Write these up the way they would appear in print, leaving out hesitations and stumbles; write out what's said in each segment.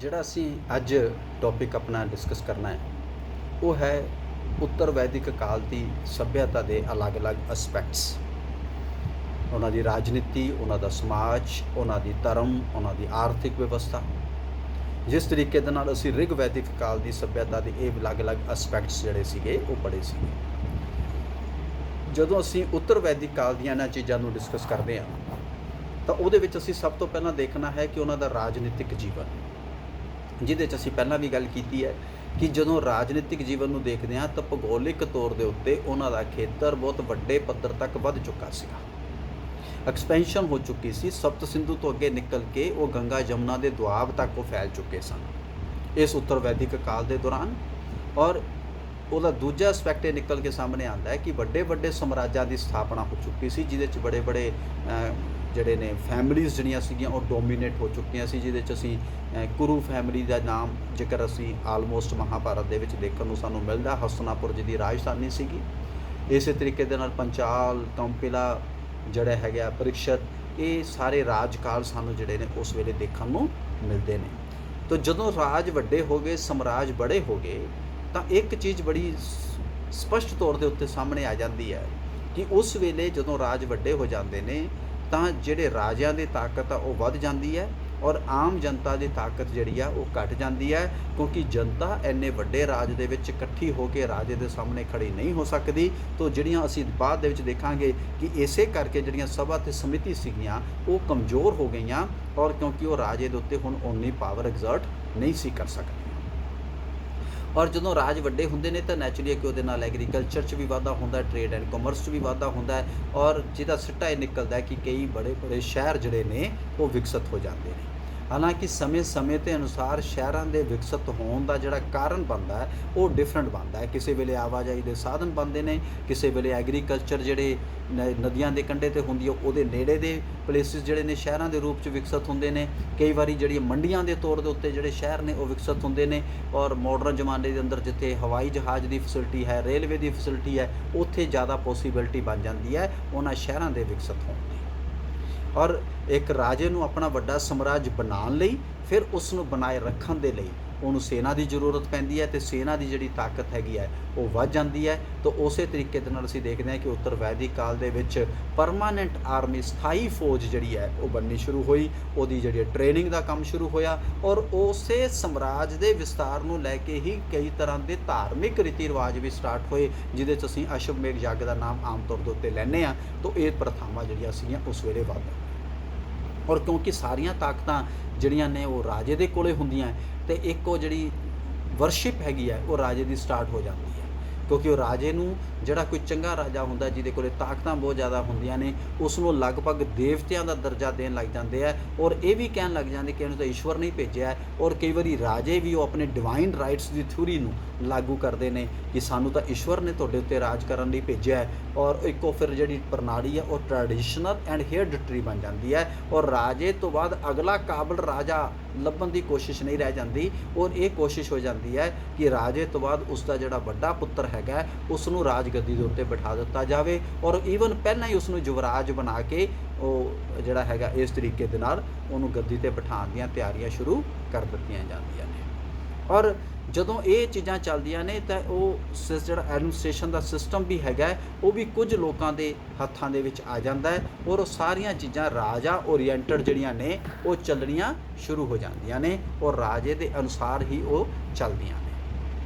ਜਿਹੜਾ ਅਸੀਂ ਅੱਜ ਟੌਪਿਕ ਆਪਣਾ ਡਿਸਕਸ ਕਰਨਾ ਹੈ ਉਹ ਹੈ ਉੱਤਰ ਵੈਦਿਕ ਕਾਲ ਦੀ ਸੱਭਿਅਤਾ ਦੇ ਅਲੱਗ-ਅਲੱਗ ਐਸਪੈਕਟਸ। ਉਹਨਾਂ ਦੀ ਰਾਜਨੀਤੀ, ਉਹਨਾਂ ਦਾ ਸਮਾਜ, ਉਹਨਾਂ ਦੀ ਧਰਮ, ਉਹਨਾਂ ਦੀ ਆਰਥਿਕ ਵਿਵਸਥਾ। ਜਿਸ ਤਰੀਕੇ ਦੇ ਨਾਲ ਅਸੀਂ ਰਿਗ ਵੈਦਿਕ ਕਾਲ ਦੀ ਸੱਭਿਅਤਾ ਦੇ ਇਹ ਅਲੱਗ-ਅਲੱਗ ਐਸਪੈਕਟਸ ਜਿਹੜੇ ਸੀਗੇ ਉਹ ਪੜ੍ਹੇ ਸੀਗੇ। ਜਦੋਂ ਅਸੀਂ ਉੱਤਰ ਵੈਦਿਕ ਕਾਲ ਦੀਆਂ ਇਹਨਾਂ ਚੀਜ਼ਾਂ ਨੂੰ ਡਿਸਕਸ ਕਰਦੇ ਹਾਂ ਤਾਂ ਉਹਦੇ ਵਿੱਚ ਅਸੀਂ ਸਭ ਤੋਂ ਪਹਿਲਾਂ ਦੇਖਣਾ ਹੈ ਕਿ ਉਹਨਾਂ ਦਾ ਰਾਜਨੀਤਿਕ ਜੀਵਨ, ਜਿਹਦੇ 'ਚ ਅਸੀਂ ਪਹਿਲਾਂ ਵੀ ਗੱਲ ਕੀਤੀ ਹੈ ਕਿ ਜਦੋਂ ਰਾਜਨੀਤਿਕ ਜੀਵਨ ਨੂੰ ਦੇਖਦੇ ਹਾਂ ਤਾਂ ਭੂਗੋਲਿਕ ਤੌਰ ਦੇ ਉੱਤੇ ਉਹਨਾਂ ਦਾ ਖੇਤਰ ਬਹੁਤ ਵੱਡੇ ਪੱਧਰ ਤੱਕ ਵੱਧ ਚੁੱਕਾ ਸੀਗਾ, ਐਕਸਪੈਂਸ਼ਨ ਹੋ ਚੁੱਕੀ ਸੀ। ਸਪਤ ਸਿੰਧੂ ਤੋਂ ਅੱਗੇ ਨਿਕਲ ਕੇ ਉਹ ਗੰਗਾ ਜਮਨਾ ਦੇ ਦੁਆਬ ਤੱਕ ਉਹ ਫੈਲ ਚੁੱਕੇ ਸਨ ਇਸ ਉੱਤਰ ਵੈਦਿਕ ਕਾਲ ਦੇ ਦੌਰਾਨ। ਔਰ ਉਹਦਾ ਦੂਜਾ ਐਸਪੈਕਟ ਇਹ ਨਿਕਲ ਕੇ ਸਾਹਮਣੇ ਆਉਂਦਾ ਹੈ ਕਿ ਵੱਡੇ ਵੱਡੇ ਸਾਮਰਾਜਾਂ ਦੀ ਸਥਾਪਨਾ ਹੋ ਚੁੱਕੀ ਸੀ, ਜਿਹਦੇ 'ਚ ਬੜੇ ਬੜੇ ਜਿਹੜੇ ਨੇ ਫੈਮਲੀਜ਼ ਜਿਹੜੀਆਂ ਸੀਗੀਆਂ ਉਹ ਡੋਮੀਨੇਟ ਹੋ ਚੁੱਕੀਆਂ ਸੀ, ਜਿਹਦੇ 'ਚ ਅਸੀਂ ਕੁਰੂ ਫੈਮਿਲੀ ਦਾ ਨਾਮ ਜ਼ਿਕਰ ਅਸੀਂ ਆਲਮੋਸਟ ਮਹਾਭਾਰਤ ਦੇ ਵਿੱਚ ਦੇਖਣ ਨੂੰ ਸਾਨੂੰ ਮਿਲਦਾ। ਹਸਤਨਾਪੁਰ ਜਿਹਦੀ ਰਾਜਧਾਨੀ ਸੀਗੀ। ਇਸੇ ਤਰੀਕੇ ਦੇ ਨਾਲ ਪੰਚਾਲ, ਕੰਪਿਲਾ ਜਿਹੜਾ ਹੈਗਾ, ਪਰੀਕਸ਼ਤ, ਇਹ ਸਾਰੇ ਰਾਜਕਾਲ ਸਾਨੂੰ ਜਿਹੜੇ ਨੇ ਉਸ ਵੇਲੇ ਦੇਖਣ ਨੂੰ ਮਿਲਦੇ ਨੇ। ਤਾਂ ਜਦੋਂ ਰਾਜ ਵੱਡੇ ਹੋ ਗਏ, ਸਾਮਰਾਜ ਬੜੇ ਹੋ ਗਏ, ਤਾਂ ਇੱਕ ਚੀਜ਼ ਬੜੀ ਸਪਸ਼ਟ ਤੌਰ ਦੇ ਉੱਤੇ ਸਾਹਮਣੇ ਆ ਜਾਂਦੀ ਹੈ ਕਿ ਉਸ ਵੇਲੇ ਜਦੋਂ ਰਾਜ ਵੱਡੇ ਹੋ ਜਾਂਦੇ ਨੇ ਤਾਂ ਜਿਹੜੇ ਰਾਜਿਆਂ ਦੀ ਤਾਕਤ ਆ ਉਹ ਵੱਧ ਜਾਂਦੀ ਹੈ ਔਰ ਆਮ ਜਨਤਾ ਦੀ ਤਾਕਤ ਜਿਹੜੀ ਆ ਉਹ ਘਟ ਜਾਂਦੀ ਹੈ, ਕਿਉਂਕਿ ਜਨਤਾ ਇੰਨੇ ਵੱਡੇ ਰਾਜ ਦੇ ਵਿੱਚ ਇਕੱਠੀ ਹੋ ਕੇ ਰਾਜੇ ਦੇ ਸਾਹਮਣੇ ਖੜੀ ਨਹੀਂ ਹੋ ਸਕਦੀ। ਤਾਂ ਜਿਹੜੀਆਂ ਅਸੀਂ ਬਾਅਦ ਦੇ ਵਿੱਚ ਦੇਖਾਂਗੇ ਕਿ ਇਸੇ ਕਰਕੇ ਜਿਹੜੀਆਂ ਸਭਾ ਤੇ ਸਮਿਤੀ ਸੀਗੀਆਂ ਉਹ ਕਮਜ਼ੋਰ ਹੋ ਗਈਆਂ, ਔਰ ਕਿਉਂਕਿ ਉਹ ਰਾਜੇ ਦੇ ਉੱਤੇ ਹੁਣ ਓਨੀ ਪਾਵਰ ਐਗਜ਼ਰਟ ਨਹੀਂ ਸੀ ਕਰ ਸਕਦੀ। ਔਰ ਜਦੋਂ ਰਾਜ ਵੱਡੇ ਹੁੰਦੇ ਨੇ ਤਾਂ ਨੈਚੁਰਲੀ ਕਿ ਉਹਦੇ ਨਾਲ ਐਗਰੀਕਲਚਰ 'ਚ ਵੀ ਵਾਧਾ ਹੁੰਦਾ, ਟ੍ਰੇਡ ਐਂਡ ਕਮਰਸ 'ਚ ਵੀ ਵਾਧਾ ਹੁੰਦਾ ਹੈ, ਔਰ ਜਿਹਦਾ ਸਿੱਟਾ ਇਹ ਨਿਕਲਦਾ ਹੈ ਕਿ ਕਈ ਬੜੇ ਬੜੇ ਸ਼ਹਿਰ ਜਿਹੜੇ ਨੇ ਉਹ ਵਿਕਸਿਤ ਹੋ ਜਾਂਦੇ ਨੇ। ਹਾਲਾਂਕਿ ਸਮੇਂ ਦੇ ਅਨੁਸਾਰ ਸ਼ਹਿਰਾਂ ਦੇ ਵਿਕਸਿਤ ਹੋਣ ਦਾ ਜਿਹੜਾ ਕਾਰਨ ਬਣਦਾ ਹੈ ਉਹ ਡਿਫਰੈਂਟ ਬਣਦਾ ਹੈ। ਕਿਸੇ ਵੇਲੇ ਆਵਾਜਾਈ ਦੇ ਸਾਧਨ ਬਣਦੇ ਨੇ, ਕਿਸੇ ਵੇਲੇ ਐਗਰੀਕਲਚਰ ਜਿਹੜੇ ਨਦੀਆਂ ਦੇ ਕੰਢੇ 'ਤੇ ਹੁੰਦੀ ਹੈ ਉਹਦੇ ਨੇੜੇ ਦੇ ਪਲੇਸਿਸ ਜਿਹੜੇ ਨੇ ਸ਼ਹਿਰਾਂ ਦੇ ਰੂਪ 'ਚ ਵਿਕਸਿਤ ਹੁੰਦੇ ਨੇ। ਕਈ ਵਾਰੀ ਜਿਹੜੀਆਂ ਮੰਡੀਆਂ ਦੇ ਤੌਰ ਦੇ ਉੱਤੇ ਜਿਹੜੇ ਸ਼ਹਿਰ ਨੇ ਉਹ ਵਿਕਸਿਤ ਹੁੰਦੇ ਨੇ। ਔਰ ਮਾਡਰਨ ਜ਼ਮਾਨੇ ਦੇ ਅੰਦਰ ਜਿੱਥੇ ਹਵਾਈ ਜਹਾਜ਼ ਦੀ ਫੈਸਿਲਿਟੀ ਹੈ, ਰੇਲਵੇ ਦੀ ਫੈਸਿਲਿਟੀ ਹੈ, ਉੱਥੇ ਜ਼ਿਆਦਾ ਪੋਸੀਬਿਲਿਟੀ ਬਣ ਜਾਂਦੀ ਹੈ ਉਹਨਾਂ ਸ਼ਹਿਰਾਂ ਦੇ ਵਿਕਸਿਤ ਹੋਣ ਦੀ। ਔਰ ਇੱਕ ਰਾਜੇ ਨੂੰ ਆਪਣਾ ਵੱਡਾ ਸਾਮਰਾਜ ਬਣਾਉਣ ਲਈ, ਫਿਰ ਉਸ ਨੂੰ ਬਣਾਏ ਰੱਖਣ ਦੇ ਲਈ ਉਹਨੂੰ ਸੈਨਾ ਦੀ ਜ਼ਰੂਰਤ ਪੈਂਦੀ ਹੈ, ਅਤੇ ਸੈਨਾ ਦੀ ਜਿਹੜੀ ਤਾਕਤ ਹੈਗੀ ਹੈ ਉਹ ਵੱਧ ਜਾਂਦੀ ਹੈ। ਤਾਂ ਉਸੇ ਤਰੀਕੇ ਦੇ ਨਾਲ ਅਸੀਂ ਦੇਖਦੇ ਹਾਂ ਕਿ ਉੱਤਰ ਵੈਦਿਕ ਕਾਲ ਦੇ ਵਿੱਚ ਪਰਮਾਨੈਂਟ ਆਰਮੀ, ਸਥਾਈ ਫੌਜ ਜਿਹੜੀ ਹੈ ਉਹ ਬਣਨੀ ਸ਼ੁਰੂ ਹੋਈ, ਉਹਦੀ ਜਿਹੜੀ ਟ੍ਰੇਨਿੰਗ ਦਾ ਕੰਮ ਸ਼ੁਰੂ ਹੋਇਆ, ਔਰ ਉਸੇ ਸਾਮਰਾਜ ਦੇ ਵਿਸਤਾਰ ਨੂੰ ਲੈ ਕੇ ਹੀ ਕਈ ਤਰ੍ਹਾਂ ਦੇ ਧਾਰਮਿਕ ਰੀਤੀ ਰਿਵਾਜ ਵੀ ਸਟਾਰਟ ਹੋਏ, ਜਿਹਦੇ 'ਚ ਅਸੀਂ ਅਸ਼ਵਮੇਘ ਯੱਗ ਦਾ ਨਾਮ ਆਮ ਤੌਰ ਦੇ ਉੱਤੇ ਲੈਂਦੇ ਹਾਂ। ਤਾਂ ਇਹ ਪ੍ਰਥਾਵਾਂ ਜਿਹੜੀਆਂ ਸੀਗੀਆਂ ਉਸ ਵੇਲੇ ਵੱਧ, ਔਰ ਕਿਉਂਕਿ ਸਾਰੀਆਂ ਤਾਕਤਾਂ ਜਿਹੜੀਆਂ ਨੇ ਉਹ ਰਾਜੇ ਦੇ ਕੋਲੇ ਹੁੰਦੀਆਂ, ਅਤੇ ਇੱਕ ਉਹ ਜਿਹੜੀ ਵਰਸ਼ਿਪ ਹੈਗੀ ਹੈ ਉਹ ਰਾਜੇ ਦੀ ਸਟਾਰਟ ਹੋ ਜਾਂਦੀ ਹੈ, ਕਿਉਂਕਿ ਉਹ ਰਾਜੇ ਨੂੰ ਜਿਹੜਾ ਕੋਈ ਚੰਗਾ ਰਾਜਾ ਹੁੰਦਾ ਜਿਹਦੇ ਕੋਲੇ ਤਾਕਤਾਂ ਬਹੁਤ ਜ਼ਿਆਦਾ ਹੁੰਦੀਆਂ ਨੇ ਉਸ ਨੂੰ ਲਗਭਗ ਦੇਵਤਿਆਂ ਦਾ ਦਰਜਾ ਦੇਣ ਲੱਗ ਜਾਂਦੇ ਆ, ਔਰ ਇਹ ਵੀ ਕਹਿਣ ਲੱਗ ਜਾਂਦੇ ਕਿ ਇਹਨੂੰ ਤਾਂ ਈਸ਼ਵਰ ਨਹੀਂ ਭੇਜਿਆ। ਔਰ ਕਈ ਵਾਰੀ ਰਾਜੇ ਵੀ ਉਹ ਆਪਣੇ ਡਿਵਾਈਨ ਰਾਈਟਸ ਦੀ ਥਿਊਰੀ ਨੂੰ ਲਾਗੂ ਕਰਦੇ ਨੇ ਕਿ ਸਾਨੂੰ ਤਾਂ ਈਸ਼ਵਰ ਨੇ ਤੁਹਾਡੇ ਉੱਤੇ ਰਾਜ ਕਰਨ ਲਈ ਭੇਜਿਆ ਹੈ। ਔਰ ਇੱਕ ਉਹ ਫਿਰ ਜਿਹੜੀ ਪ੍ਰਣਾਲੀ ਹੈ ਉਹ ਟ੍ਰੈਡੀਸ਼ਨਲ ਐਂਡ ਹੇਰਡਿਟਰੀ ਬਣ ਜਾਂਦੀ ਹੈ, ਔਰ ਰਾਜੇ ਤੋਂ ਬਾਅਦ ਅਗਲਾ ਕਾਬਲ ਰਾਜਾ ਲੱਭਣ ਦੀ ਕੋਸ਼ਿਸ਼ ਨਹੀਂ ਰਹਿ ਜਾਂਦੀ, ਔਰ ਇਹ ਕੋਸ਼ਿਸ਼ ਹੋ ਜਾਂਦੀ ਹੈ ਕਿ ਰਾਜੇ ਤੋਂ ਬਾਅਦ ਉਸ ਦਾ ਜਿਹੜਾ ਵੱਡਾ ਪੁੱਤਰ ਹੈਗਾ ਉਸ ਨੂੰ ਰਾਜਗੱਦੀ ਦੇ ਉੱਤੇ ਬਿਠਾ ਦਿੱਤਾ ਜਾਵੇ, ਔਰ ਈਵਨ ਪਹਿਲਾਂ ਹੀ ਉਸ ਨੂੰ ਯੁਵਰਾਜ ਬਣਾ ਕੇ ਉਹ ਜਿਹੜਾ ਹੈਗਾ ਇਸ ਤਰੀਕੇ ਦੇ ਨਾਲ ਉਹਨੂੰ ਗੱਦੀ 'ਤੇ ਬਿਠਾਉਣ ਦੀਆਂ ਤਿਆਰੀਆਂ ਸ਼ੁਰੂ ਕਰ ਦਿੱਤੀਆਂ ਜਾਂਦੀਆਂ ਨੇ। ਔਰ ਜਦੋਂ ਇਹ ਚੀਜ਼ਾਂ ਚੱਲਦੀਆਂ ਨੇ ਤਾਂ ਉਹ ਜਿਹੜਾ ਐਡਮਿਨਿਸਟ੍ਰੇਸ਼ਨ ਦਾ ਸਿਸਟਮ ਵੀ ਹੈਗਾ ਉਹ ਵੀ ਕੁਝ ਲੋਕਾਂ ਦੇ ਹੱਥਾਂ ਦੇ ਵਿੱਚ ਆ ਜਾਂਦਾ ਹੈ, ਔਰ ਉਹ ਸਾਰੀਆਂ ਚੀਜ਼ਾਂ ਰਾਜਾ ਓਰੀਐਂਟਡ ਜਿਹੜੀਆਂ ਨੇ ਉਹ ਚੱਲਣੀਆਂ ਸ਼ੁਰੂ ਹੋ ਜਾਂਦੀਆਂ ਨੇ, ਔਰ ਰਾਜੇ ਦੇ ਅਨੁਸਾਰ ਹੀ ਉਹ ਚੱਲਦੀਆਂ ਨੇ।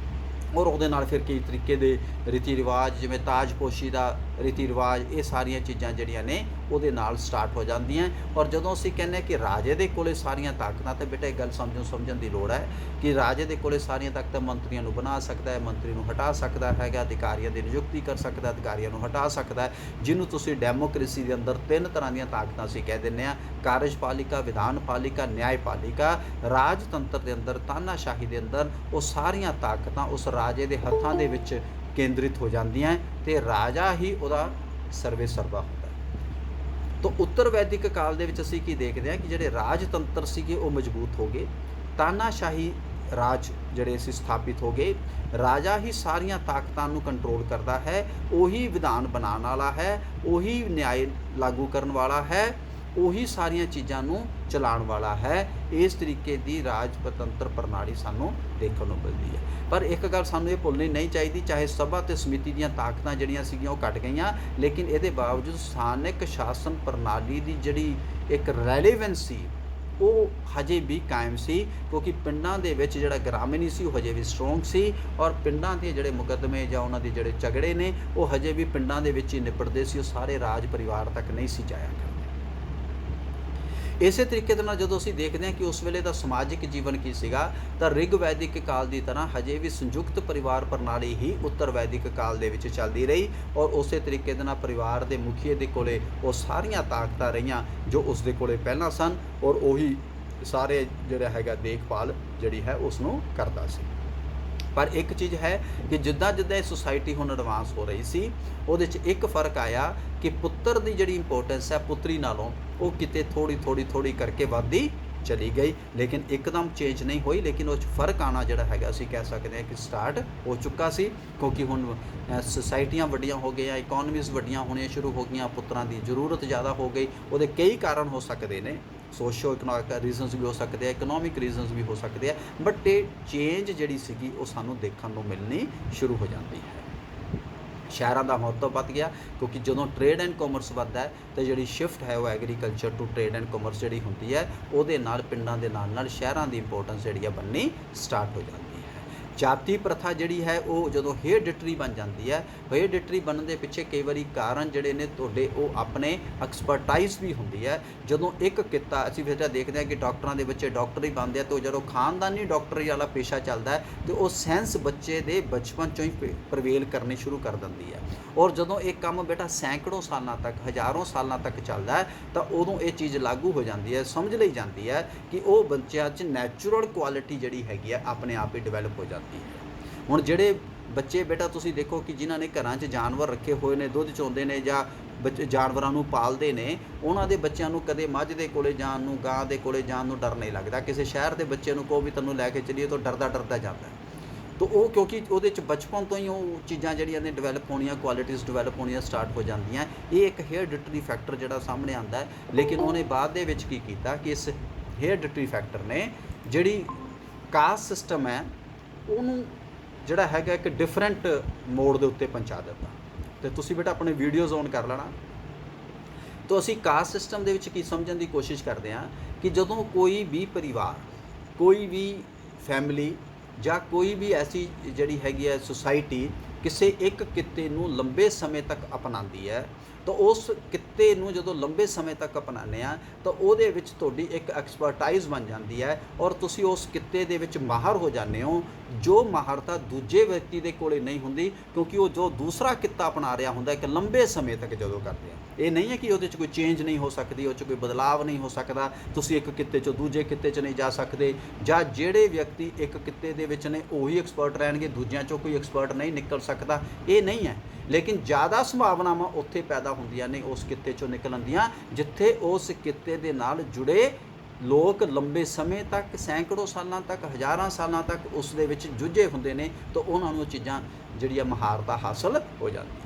ਔਰ ਉਹਦੇ ਨਾਲ ਫਿਰ ਕਈ ਤਰੀਕੇ ਦੇ ਰੀਤੀ ਰਿਵਾਜ, ਜਿਵੇਂ ਤਾਜਪੋਸ਼ੀ ਦਾ ਰੀਤੀ ਰਿਵਾਜ, ਇਹ ਸਾਰੀਆਂ ਚੀਜ਼ਾਂ ਜਿਹੜੀਆਂ ਨੇ ਉਹਦੇ ਨਾਲ ਸਟਾਰਟ ਹੋ ਜਾਂਦੀਆਂ। ਔਰ ਜਦੋਂ ਅਸੀਂ ਕਹਿੰਦੇ ਕਿ ਰਾਜੇ ਦੇ ਕੋਲੇ ਸਾਰੀਆਂ ਤਾਕਤਾਂ, ਤਾਂ ਬੇਟਾ ਇਹ ਗੱਲ ਸਮਝਣ ਦੀ ਲੋੜ ਹੈ ਕਿ ਰਾਜੇ ਦੇ ਕੋਲੇ ਸਾਰੀਆਂ ਤਾਕਤਾਂ, ਮੰਤਰੀਆਂ ਨੂੰ ਬਣਾ ਸਕਦਾ ਹੈ, ਮੰਤਰੀ ਨੂੰ ਹਟਾ ਸਕਦਾ ਹੈਗਾ, ਅਧਿਕਾਰੀਆਂ ਦੀ ਨਿਯੁਕਤੀ ਕਰ ਸਕਦਾ, ਅਧਿਕਾਰੀਆਂ ਨੂੰ ਹਟਾ ਸਕਦਾ ਹੈ, ਜਿਹਨੂੰ ਤੁਸੀਂ ਡੈਮੋਕ੍ਰੇਸੀ ਦੇ ਅੰਦਰ 3 ਤਰ੍ਹਾਂ ਦੀਆਂ ਤਾਕਤਾਂ ਅਸੀਂ ਕਹਿ ਦਿੰਦੇ ਹਾਂ, ਕਾਰਜਪਾਲਿਕਾ, ਵਿਧਾਨਪਾਲਿਕਾ, ਨਿਆਂਪਾਲਿਕਾ। ਰਾਜਤੰਤਰ ਦੇ ਅੰਦਰ, ਤਾਨਾਸ਼ਾਹੀ ਦੇ ਅੰਦਰ ਉਹ ਸਾਰੀਆਂ ਤਾਕਤਾਂ ਉਸ ਰਾਜੇ ਦੇ ਹੱਥਾਂ ਦੇ ਵਿੱਚ ਕੇਂਦਰਿਤ ਹੋ ਜਾਂਦੀਆਂ, ਅਤੇ ਰਾਜਾ ਹੀ ਉਹਦਾ ਸਰਵੇ ਸਰਵਾ ਹੁੰਦਾ। ਤਾਂ ਉੱਤਰ ਵੈਦਿਕ ਕਾਲ ਦੇ ਵਿੱਚ ਅਸੀਂ ਕੀ ਦੇਖਦੇ ਹਾਂ ਕਿ ਜਿਹੜੇ ਰਾਜਤੰਤਰ ਸੀਗੇ ਉਹ ਮਜ਼ਬੂਤ ਹੋ ਗਏ, ਤਾਨਾਸ਼ਾਹੀ ਰਾਜ ਜਿਹੜੇ ਅਸੀਂ ਸਥਾਪਿਤ ਹੋ ਗਏ, ਰਾਜਾ ਹੀ ਸਾਰੀਆਂ ਤਾਕਤਾਂ ਨੂੰ ਕੰਟਰੋਲ ਕਰਦਾ ਹੈ, ਉਹੀ ਵਿਧਾਨ ਬਣਾਉਣ ਵਾਲਾ ਹੈ, ਉਹੀ ਨਿਆਂ ਲਾਗੂ ਕਰਨ ਵਾਲਾ ਹੈ, ਉਹੀ ਸਾਰੀਆਂ ਚੀਜ਼ਾਂ ਨੂੰ ਚਲਾਉਣ ਵਾਲਾ ਹੈ। ਇਸ ਤਰੀਕੇ ਦੀ ਰਾਜਤੰਤਰ ਪ੍ਰਣਾਲੀ ਸਾਨੂੰ ਦੇਖਣ ਨੂੰ ਮਿਲਦੀ ਹੈ। ਪਰ ਇੱਕ ਗੱਲ ਸਾਨੂੰ ਇਹ ਭੁੱਲਣੀ ਨਹੀਂ ਚਾਹੀਦੀ, ਚਾਹੇ ਸਭਾ ਤੇ ਸਮਿਤੀ ਦੀਆਂ ਤਾਕਤਾਂ ਜਿਹੜੀਆਂ ਸੀਗੀਆਂ ਉਹ ਘਟ ਗਈਆਂ, ਲੇਕਿਨ ਇਹਦੇ ਬਾਵਜੂਦ ਸਥਾਨਕ ਸ਼ਾਸਨ ਪ੍ਰਣਾਲੀ ਦੀ ਜਿਹੜੀ ਇੱਕ ਰੈਲੇਵੈਂਸ ਸੀ ਉਹ ਹਜੇ ਵੀ ਕਾਇਮ ਸੀ, ਕਿਉਂਕਿ ਪਿੰਡਾਂ ਦੇ ਵਿੱਚ ਜਿਹੜਾ ਗ੍ਰਾਮੀਣੀ ਸੀ ਉਹ ਹਜੇ ਵੀ ਸਟਰੋਂਗ ਸੀ, ਔਰ ਪਿੰਡਾਂ ਦੇ ਜਿਹੜੇ ਮੁਕੱਦਮੇ ਜਾਂ ਉਹਨਾਂ ਦੇ ਜਿਹੜੇ ਝਗੜੇ ਨੇ ਉਹ ਹਜੇ ਵੀ ਪਿੰਡਾਂ ਦੇ ਵਿੱਚ ਹੀ ਨਿਪਟਦੇ ਸੀ, ਉਹ ਸਾਰੇ ਰਾਜ ਪਰਿਵਾਰ ਤੱਕ ਨਹੀਂ ਸੀ ਜਾਇਆ ਕਰਦੇ। ਇਸੇ ਤਰੀਕੇ ਦੇ ਨਾਲ ਜਦੋਂ ਅਸੀਂ ਦੇਖਦੇ ਹਾਂ ਕਿ ਉਸ ਵੇਲੇ ਦਾ ਸਮਾਜਿਕ ਜੀਵਨ ਕੀ ਸੀਗਾ, ਤਾਂ ਰਿਗ ਵੈਦਿਕ ਕਾਲ ਦੀ ਤਰ੍ਹਾਂ ਹਜੇ ਵੀ ਸੰਯੁਕਤ ਪਰਿਵਾਰ ਪ੍ਰਣਾਲੀ ਹੀ ਉੱਤਰ ਵੈਦਿਕ ਕਾਲ ਦੇ ਵਿੱਚ ਚੱਲਦੀ ਰਹੀ, ਔਰ ਉਸੇ ਤਰੀਕੇ ਦੇ ਨਾਲ ਪਰਿਵਾਰ ਦੇ ਮੁਖੀਏ ਦੇ ਕੋਲੇ ਉਹ ਸਾਰੀਆਂ ਤਾਕਤਾਂ ਰਹੀਆਂ ਜੋ ਉਸ ਦੇ ਕੋਲੇ ਪਹਿਲਾਂ ਸਨ, ਔਰ ਉਹੀ ਸਾਰੇ ਜਿਹੜਾ ਹੈਗਾ ਦੇਖਭਾਲ ਜਿਹੜੀ ਹੈ ਉਸ ਨੂੰ ਕਰਦਾ ਸੀ। ਪਰ ਇੱਕ ਚੀਜ਼ ਹੈ ਕਿ ਜਿੱਦਾਂ ਜਿੱਦਾਂ ਇਹ ਸੁਸਾਇਟੀ ਹੁਣ ਐਡਵਾਂਸ ਹੋ ਰਹੀ ਸੀ, ਉਹਦੇ 'ਚ ਇੱਕ ਫਰਕ ਆਇਆ ਕਿ ਪੁੱਤਰ ਦੀ ਜਿਹੜੀ ਇੰਪੋਰਟੈਂਸ ਹੈ ਪੁੱਤਰੀ ਨਾਲੋਂ ਉਹ ਕਿਤੇ ਥੋੜੀ ਕਰਕੇ ਵੱਧਦੀ ਚਲੀ ਗਈ, ਲੇਕਿਨ ਇੱਕਦਮ ਚੇਂਜ ਨਹੀਂ ਹੋਈ, ਲੇਕਿਨ ਉਹ 'ਚ ਫਰਕ ਆਉਣਾ ਜਿਹੜਾ ਹੈਗਾ ਅਸੀਂ ਕਹਿ ਸਕਦੇ ਹਾਂ ਕਿ ਸਟਾਰਟ ਹੋ ਚੁੱਕਾ ਸੀ, ਕਿਉਂਕਿ ਹੁਣ ਸੁਸਾਇਟੀਆਂ ਵੱਡੀਆਂ ਹੋ ਗਈਆਂ, ਇਕੋਨਮੀਜ਼ ਵੱਡੀਆਂ ਹੋਣੀਆਂ ਸ਼ੁਰੂ ਹੋ ਗਈਆਂ, ਪੁੱਤਰਾਂ ਦੀ ਜ਼ਰੂਰਤ ਜ਼ਿਆਦਾ ਹੋ ਗਈ। ਉਹਦੇ ਕਈ ਕਾਰਨ ਹੋ ਸਕਦੇ ਨੇ, ਸੋਸ਼ੋ ਇਕਨੋਮਿਕ ਰੀਜ਼ਨਸ ਵੀ ਹੋ ਸਕਦੇ ਆ, ਇਕਨੋਮਿਕ ਰੀਜ਼ਨਸ ਵੀ ਹੋ ਸਕਦੇ ਆ, ਬਟ ਇਹ ਚੇਂਜ ਜਿਹੜੀ ਸੀਗੀ ਉਹ ਸਾਨੂੰ ਦੇਖਣ ਨੂੰ ਮਿਲਣੀ ਸ਼ੁਰੂ ਹੋ ਜਾਂਦੀ ਹੈ। ਸ਼ਹਿਰਾਂ ਦਾ ਮਹੱਤਵ ਵੱਧ ਗਿਆ, ਕਿਉਂਕਿ ਜਦੋਂ ਟ੍ਰੇਡ ਐਂਡ ਕਾਮਰਸ ਵੱਧਦਾ ਹੈ ਤਾਂ ਜਿਹੜੀ ਸ਼ਿਫਟ ਹੈ ਉਹ agriculture to trade and commerce ਜਿਹੜੀ ਹੁੰਦੀ ਹੈ, ਉਹਦੇ ਨਾਲ ਪਿੰਡਾਂ ਦੇ ਨਾਲ ਸ਼ਹਿਰਾਂ ਦੀ ਇੰਪੋਰਟੈਂਸ ਜਿਹੜੀ ਆ ਬਣਨੀ ਸਟਾਰਟ ਹੋ ਜਾਂਦੀ ਹੈ। ਜਾਤੀ ਪ੍ਰਥਾ ਜਿਹੜੀ ਹੈ ਉਹ ਜਦੋਂ ਹੇਰਡਿਟਰੀ ਬਣ ਜਾਂਦੀ ਹੈ, ਹੇਰਡਿਟਰੀ ਬਣਨ ਦੇ ਪਿੱਛੇ ਕਈ ਵਾਰੀ ਕਾਰਨ ਜਿਹੜੇ ਨੇ ਤੁਹਾਡੇ ਉਹ ਆਪਣੇ ਐਕਸਪਰਟਾਈਜ਼ ਵੀ ਹੁੰਦੀ ਹੈ। ਜਦੋਂ ਇੱਕ ਕਿੱਤਾ ਅਸੀਂ ਫਿਰ ਦੇਖਦੇ ਹਾਂ ਕਿ ਡਾਕਟਰਾਂ ਦੇ ਬੱਚੇ ਡਾਕਟਰ ਹੀ ਬਣਦੇ ਆ, ਅਤੇ ਜਦੋਂ ਖਾਨਦਾਨੀ ਡਾਕਟਰੀ ਵਾਲਾ ਪੇਸ਼ਾ ਚੱਲਦਾ ਹੈ ਅਤੇ ਉਹ ਸੈਂਸ ਬੱਚੇ ਦੇ ਬਚਪਨ 'ਚੋਂ ਹੀ ਪ੍ਰਵੇਲ ਕਰਨੀ ਸ਼ੁਰੂ ਕਰ ਦਿੰਦੀ ਹੈ, ਔਰ ਜਦੋਂ ਇਹ ਕੰਮ ਬੇਟਾ ਸੈਂਕੜੋਂ ਸਾਲਾਂ ਤੱਕ ਹਜ਼ਾਰਾਂ ਸਾਲਾਂ ਤੱਕ ਚੱਲਦਾ ਹੈ ਤਾਂ ਉਦੋਂ ਇਹ ਚੀਜ਼ ਲਾਗੂ ਹੋ ਜਾਂਦੀ ਹੈ, ਸਮਝ ਲਈ ਜਾਂਦੀ ਹੈ ਕਿ ਉਹ ਬੱਚਿਆਂ 'ਚ ਨੈਚੁਰਲ ਕੁਆਲਿਟੀ ਜਿਹੜੀ ਹੈਗੀ ਹੈ ਆਪਣੇ ਆਪ ਹੀ ਡਿਵੈਲਪ ਹੋ ਜਾਂਦੀ ਹੈ। ਹੁਣ ਜਿਹੜੇ ਬੱਚੇ ਬੇਟਾ ਤੁਸੀਂ ਦੇਖੋ ਕਿ ਜਿਨ੍ਹਾਂ ਨੇ ਘਰਾਂ 'ਚ ਜਾਨਵਰ ਰੱਖੇ ਹੋਏ ਨੇ, ਦੁੱਧ ਚੋਂਦੇ ਨੇ ਜਾਂ ਜਾਨਵਰਾਂ ਨੂੰ ਪਾਲਦੇ ਨੇ, ਉਹਨਾਂ ਦੇ ਬੱਚਿਆਂ ਨੂੰ ਕਦੇ ਮੱਝ ਦੇ ਕੋਲੇ ਜਾਣ ਨੂੰ, ਗਾਂ ਦੇ ਕੋਲੇ ਜਾਣ ਨੂੰ ਡਰ ਨਹੀਂ ਲੱਗਦਾ। ਕਿਸੇ ਸ਼ਹਿਰ ਦੇ ਬੱਚੇ ਨੂੰ ਕਹੋ ਵੀ ਤੈਨੂੰ ਲੈ ਕੇ ਚੱਲੀਏ ਤਾਂ ਡਰਦਾ ਜਾਂਦਾ। ਤਾਂ ਉਹ ਕਿਉਂਕਿ ਉਹਦੇ 'ਚ ਬਚਪਨ ਤੋਂ ਹੀ ਉਹ ਚੀਜ਼ਾਂ ਜਿਹੜੀਆਂ ਨੇ ਡਿਵੈਲਪ ਹੋਣੀਆਂ, ਕੁਆਲਿਟੀਜ਼ ਡਿਵੈਲਪ ਹੋਣੀਆਂ ਸਟਾਰਟ ਹੋ ਜਾਂਦੀਆਂ। ਇਹ ਇੱਕ ਹੇਅਰਡਿਟਰੀ ਫੈਕਟਰ ਜਿਹੜਾ ਸਾਹਮਣੇ ਆਉਂਦਾ ਹੈ, ਲੇਕਿਨ ਉਹਨੇ ਬਾਅਦ ਦੇ ਵਿੱਚ ਕੀ ਕੀਤਾ ਕਿ ਇਸ ਹੇਅਰਡਿਟਰੀ ਫੈਕਟਰ ਨੇ ਜਿਹੜੀ ਕਾਸਟ ਸਿਸਟਮ ਹੈ ਉਹਨੂੰ ਜਿਹੜਾ ਹੈਗਾ ਇੱਕ ਡਿਫਰੈਂਟ ਮੋਡ ਦੇ ਉੱਤੇ ਪਹੁੰਚਾ ਦਿੱਤਾ। ਅਤੇ ਤੁਸੀਂ ਬੇਟਾ ਆਪਣੇ ਵੀਡੀਓਜ਼ ਔਨ ਕਰ ਲੈਣਾ। ਤਾਂ ਅਸੀਂ ਕਾਸਟ ਸਿਸਟਮ ਦੇ ਵਿੱਚ ਕੀ ਸਮਝਣ ਦੀ ਕੋਸ਼ਿਸ਼ ਕਰਦੇ ਹਾਂ ਕਿ ਜਦੋਂ ਕੋਈ ਵੀ ਪਰਿਵਾਰ, ਕੋਈ ਵੀ ਫੈਮਿਲੀ ਜਾਂ ਕੋਈ ਵੀ ਐਸੀ ਜਿਹੜੀ ਹੈਗੀ ਹੈ ਸੁਸਾਇਟੀ ਕਿਸੇ ਇੱਕ ਕਿੱਤੇ ਨੂੰ ਲੰਬੇ ਸਮੇਂ ਤੱਕ ਅਪਣਾਉਂਦੀ ਹੈ, ਤਾਂ ਉਸ ਕਿੱਤੇ ਨੂੰ ਜਦੋਂ ਲੰਬੇ ਸਮੇਂ ਤੱਕ ਅਪਣਾਉਂਦੇ ਆ ਤਾਂ ਉਹਦੇ ਵਿੱਚ ਤੁਹਾਡੀ ਇੱਕ ਐਕਸਪਰਟਾਈਜ਼ ਬਣ ਜਾਂਦੀ ਹੈ, ਔਰ ਤੁਸੀਂ ਉਸ ਕਿੱਤੇ ਦੇ ਵਿੱਚ ਮਾਹਰ ਹੋ ਜਾਂਦੇ ਹੋ, ਜੋ ਮਾਹਰਤਾ ਦੂਜੇ ਵਿਅਕਤੀ ਦੇ ਕੋਲੇ ਨਹੀਂ ਹੁੰਦੀ, ਕਿਉਂਕਿ ਉਹ ਜੋ ਦੂਸਰਾ ਕਿੱਤਾ ਅਪਣਾ ਰਿਹਾ ਹੁੰਦਾ ਇੱਕ ਲੰਬੇ ਸਮੇਂ ਤੱਕ ਜਦੋਂ ਕਰਦੇ ਆ। ਇਹ ਨਹੀਂ ਹੈ ਕਿ ਉਹਦੇ 'ਚ ਕੋਈ ਚੇਂਜ ਨਹੀਂ ਹੋ ਸਕਦੀ, ਉਹ 'ਚ ਕੋਈ ਬਦਲਾਵ ਨਹੀਂ ਹੋ ਸਕਦਾ, ਤੁਸੀਂ ਇੱਕ ਕਿੱਤੇ 'ਚੋਂ ਦੂਜੇ ਕਿੱਤੇ 'ਚ ਨਹੀਂ ਜਾ ਸਕਦੇ, ਜਾਂ ਜਿਹੜੇ ਵਿਅਕਤੀ ਇੱਕ ਕਿੱਤੇ ਦੇ ਵਿੱਚ ਨੇ ਉਹੀ ਐਕਸਪਰਟ ਰਹਿਣਗੇ, ਦੂਜਿਆਂ 'ਚੋਂ ਕੋਈ ਐਕਸਪਰਟ ਨਹੀਂ ਨਿਕਲ ਸਕਦਾ। ਇਹ ਨਹੀਂ ਹੈ, ਲੇਕਿਨ ਜ਼ਿਆਦਾ ਸੰਭਾਵਨਾਵਾਂ ਉੱਥੇ ਪੈਦਾ ਹੁੰਦੀਆਂ ਨੇ ਉਸ ਕਿੱਤੇ 'ਚੋਂ ਨਿਕਲਣ ਦੀਆਂ ਜਿੱਥੇ ਉਸ ਕਿੱਤੇ ਦੇ ਨਾਲ ਜੁੜੇ ਲੋਕ ਲੰਬੇ ਸਮੇਂ ਤੱਕ, ਸੈਂਕੜੋਂ ਸਾਲਾਂ ਤੱਕ, ਹਜ਼ਾਰਾਂ ਸਾਲਾਂ ਤੱਕ ਉਸ ਦੇ ਵਿੱਚ ਜੁਝੇ ਹੁੰਦੇ ਨੇ, ਤਾਂ ਉਹਨਾਂ ਨੂੰ ਚੀਜ਼ਾਂ ਜਿਹੜੀਆਂ ਮਹਾਰਤਾਂ ਹਾਸਲ ਹੋ ਜਾਂਦੀ ਹੈ।